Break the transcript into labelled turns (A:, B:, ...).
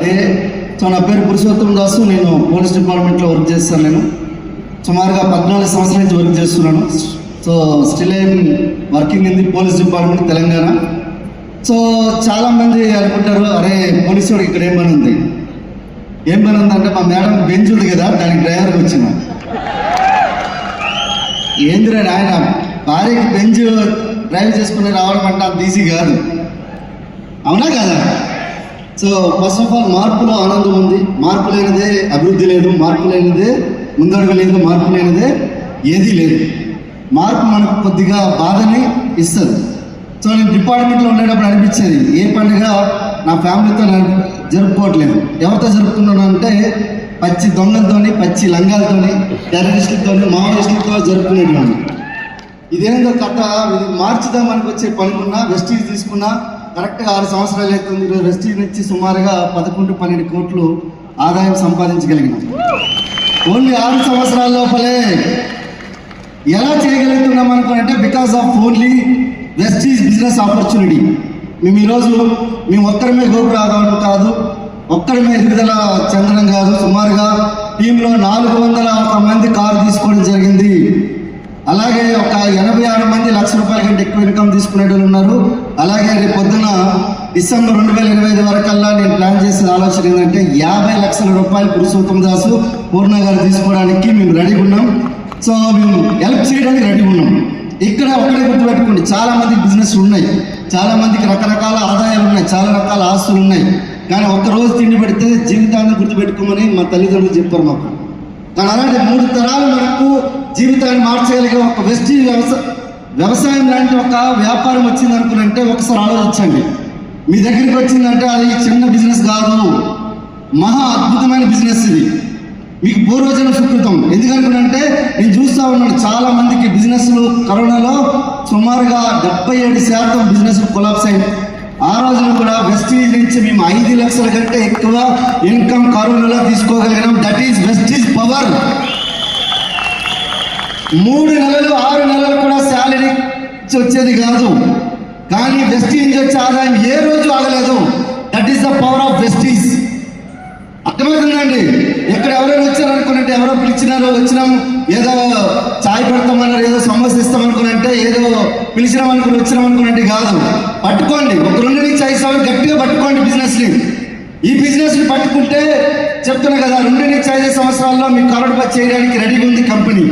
A: Day. So నా పేరు పురుషోత్తం దాసు, నేను పోలీస్ డిపార్ట్మెంట్లో వర్క్ చేస్తాను. నేను సుమారుగా 14 సంవత్సరాల నుంచి వర్క్ చేస్తున్నాను. So still I'm working in the police department Telangana. So చాలామంది అనుకుంటారు, అరే పోలీసు వాడికి ఇక్కడ ఏం పని ఉంది అంటే మా మేడం బెంచ్ ఉంది కదా, దానికి డ్రైవర్కి వచ్చిన. ఏందిరా ఆయన భార్యకి బెంచ్ డ్రైవ్ చేసుకుని రావడం అంటే అంత ఈజీ కాదు, అవునా కదా? సో ఫస్ట్ ఆఫ్ ఆల్ మార్పులో ఆనందం ఉంది. మార్పు లేనిదే అభివృద్ధి లేదు, మార్పు లేనిదే ముందడుగు లేదు, మార్పు లేనిదే ఏదీ లేదు. మార్పు మనకు కొద్దిగా బాధని ఇస్తుంది. సో నేను డిపార్ట్మెంట్లో ఉండేటప్పుడు అనిపించేది, ఏ పండుగ నా ఫ్యామిలీతో జరుపుకోవట్లేదు. ఎవరితో జరుపుకున్నాను అంటే పచ్చి దొంగలతోని, పచ్చి లంగాలతోని, టెర్రరిస్టులతోని, మావోయిస్టులతో జరుపుకునేటువంటి. ఇదేందో కథ, ఇది మార్చుదాం మనకు వచ్చే పనుకున్నా, వెస్టీజ్ తీసుకున్నా కరెక్ట్గా 6 సంవత్సరాలు అవుతుంది. ఈరోజు వెస్టీజ్ నుంచి సుమారుగా 11-12 కోట్లు ఆదాయం సంపాదించగలిగినాం. ఓన్లీ 6 సంవత్సరాల లోపలే. ఎలా చేయగలుగుతున్నాం అనుకుంటే because of only Vestige business opportunity. మేము ఈరోజు మేము ఒక్కరిమే గోపురాగం కాదు, ఒక్కరిమే ఎదుగుదల చెందడం కాదు. సుమారుగా టీంలో 401 మంది కారు తీసుకోవడం జరిగింది. అలాగే ఒక 86 మంది ₹1,00,000 కంటే ఎక్కువ ఇన్కమ్ తీసుకునే వాళ్ళు ఉన్నారు. అలాగే రేపు పొద్దున డిసెంబర్ 2025 వరకల్లా నేను ప్లాన్ చేసిన ఆలోచన ఏంటంటే 50 లక్షల రూపాయలు పురుషోత్తం దాసు పూర్ణ గారు తీసుకోవడానికి మేము రెడీగా ఉన్నాం. సో మేము హెల్ప్ చేయడానికి రెడీ ఉన్నాం. ఇక్కడ ఒకటే గుర్తుపెట్టుకోండి, చాలా మందికి బిజినెస్ ఉన్నాయి, చాలా మందికి రకరకాల ఆదాయాలు ఉన్నాయి, చాలా రకాల ఆస్తులు ఉన్నాయి. కానీ ఒక్కరోజు తిండి పెడితే జీవితాన్ని గుర్తుపెట్టుకోమని మా తల్లిదండ్రులు చెప్పారు మాకు. కానీ అలాంటి 3 తరాలు మనకు జీవితాన్ని మార్చగలిగే ఒక వెస్టీజ్ వ్యవసాయం లాంటి ఒక వ్యాపారం వచ్చింది అనుకున్నంటే ఒకసారి ఆలోచించండి. మీ దగ్గరికి వచ్చిందంటే అది చిన్న బిజినెస్ కాదు, మహా అద్భుతమైన బిజినెస్. ఇది మీకు పూర్వజన సుకృతం. ఎందుకనుకున్నంటే నేను చూస్తూ ఉన్నాను, చాలా మందికి బిజినెస్లు కరోనాలో సుమారుగా 77% బిజినెస్ కొలాప్స్ అయింది. ఆ రోజున కూడా వెస్టీజ్ నుంచి మేము 5 లక్షల కంటే ఎక్కువ ఇన్కమ్ కరోనాలో తీసుకోగలిగినాం. That is Vestige power. 3 నెలలు 6 నెలలు కూడా శాలరీ వచ్చేది కాదు, కానీ వెస్టీజ్ నుంచి వచ్చే ఆదాయం ఏ రోజు ఆగలేదు. That is the power of Vestige. అర్థమవుతుందండి? ఎక్కడ ఎవరైనా వచ్చారనుకున్నట్టే, ఎవరో పిలిచినారో వచ్చినాము, ఏదో చాయ్ పెడతామన్నారు, ఏదో సమోసా ఇస్తామనుకున్నంటే, ఏదో పిలిచినాం అనుకుని వచ్చినాం అనుకున్నట్టు కాదు. పట్టుకోండి, ఒక 2 నుంచి 5 సంవత్సరాలు గట్టిగా పట్టుకోండి బిజినెస్ని. ఈ బిజినెస్ని పట్టుకుంటే చెప్తున్నా కదా, 2 నుంచి 5 సంవత్సరాల్లో మీకు కరోడ్పతి చేయడానికి రెడీగా ఉంది కంపెనీ.